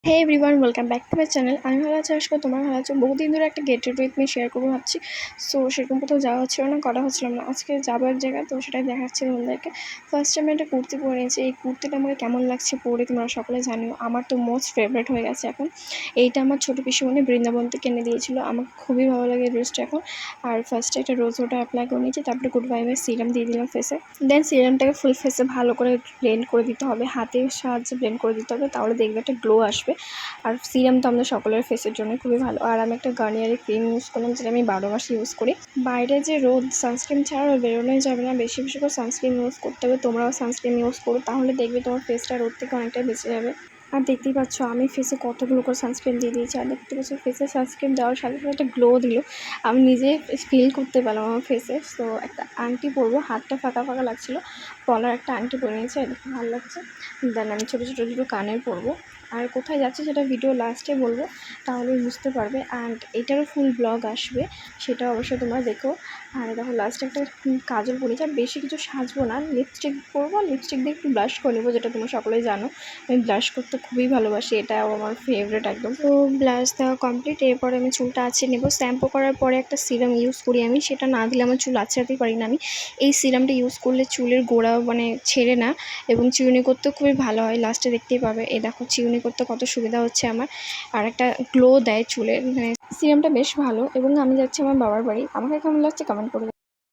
Hey everyone, welcome back to my channel. আমি ভালো আছি, আজকে তোমার ভালো আছো। বহুদিন ধরে একটা get ready with me share করবো ভাবছি। সো সেরকম কোথাও যাওয়া হচ্ছিল না, করা হচ্ছিলাম না। আজকে যাবো এক জায়গায়, তো সেটাই দেখাচ্ছি তোমাদেরকে। ফার্স্ট আমি একটা কুর্তি পরে নিয়েছি। এই কুর্তিটা আমাকে কেমন লাগছে পরে তোমরা সকলে জানিও। আমার তো মোস্ট ফেভারিট হয়ে গেছে এখন। এইটা আমার ছোটো পিসিমণি বৃন্দাবন থেকে কিনে দিয়েছিলো। আমার খুবই ভালো লাগে ড্রেসটা এখন। আর ফার্স্টে একটা রোজ ওয়াটার অ্যাপ্লাই করে নিয়েছি, তারপরে গুড ভাইবের সিরাম দিয়ে দিলাম ফেসে। দেন সিরামটাকে ফুল ফেসে ভালো করে ব্লেন্ড করে দিতে হবে, হাতের সাহায্যে ব্লেন্ড করে দিতে হবে, তাহলে দেখবে একটা গ্লো আসবে। আর সিরাম তো আমাদের সকলের ফেসের জন্য খুবই ভালো। আর আমি একটা গার্নিয়ারের ক্রিম ইউজ করলাম, যেটা আমি 12 মাস ইউজ করি। বাইরে যে রোদ, সানস্ক্রিন ছাড়াও বেরোনোই যাবে না, বেশি বেশি করে সানস্ক্রিন ইউজ করতে হবে। তোমরাও সানস্ক্রিন ইউজ করো, তাহলে দেখবে তোমার ফেসটা রোদ থেকে অনেকটাই বেঁচে যাবে। আর দেখতেই পাচ্ছ আমি ফেসে কতগুলো করে সানস্ক্রিন দিয়ে দিয়েছি। আর দেখতে পাচ্ছ ফেসে সানস্ক্রিন দেওয়ার সাথে সাথে একটা গ্লো দিল, আমি নিজে ফিল করতে পারলাম আমার ফেসে। সো একটা আংটি পরবো, হাতটা ফাঁকা ফাঁকা লাগছিলো, পলার একটা আংটি পরে নিয়েছি, দেখতে ভালো লাগছে। দেন আমি ছোটো ছোটো দুটো কানের পরবো। আর কোথায় যাচ্ছে সেটা ভিডিও লাস্টে বলবো, তাহলে বুঝতে পারবে। অ্যান্ড এটারও ফুল ব্লগ আসবে, সেটা অবশ্যই তোমরা দেখো। আর দেখো লাস্টে একটা কাজল পরেছি। আর বেশি কিছু সাজবো না, লিপস্টিক পরবো, লিপস্টিক দিয়ে একটু ব্লাশ করে নেবো, যেটা তোমরা সকলেই জানো আমি ব্লাশ করতে খুবই ভালোবাসি, এটাও আমার ফেভারিট একদম। তো ব্লাশ দেওয়া কমপ্লিট। এরপরে আমি চুলটা আঁচড়ে নেবো। শ্যাম্পু করার পরে একটা সিরাম ইউজ করি আমি, সেটা না দিলে আমার চুল আঁচড়াতেই পারি না আমি। এই সিরামটা ইউজ করলে চুলের গোড়া ছেড়ে না, এবং চিরুনি করতেও খুবই ভালো হয়। লাস্টে দেখতেই পাবে, এই দেখো চিরুনি করতে কত সুবিধা হচ্ছে আমার। আর একটা গ্লো দেয় চুলের, সিরামটা বেশ ভালো। এবং আমি যাচ্ছি আমার বাবার বাড়ি। আমাকে কেমন লাগছে কমেন্ট করে।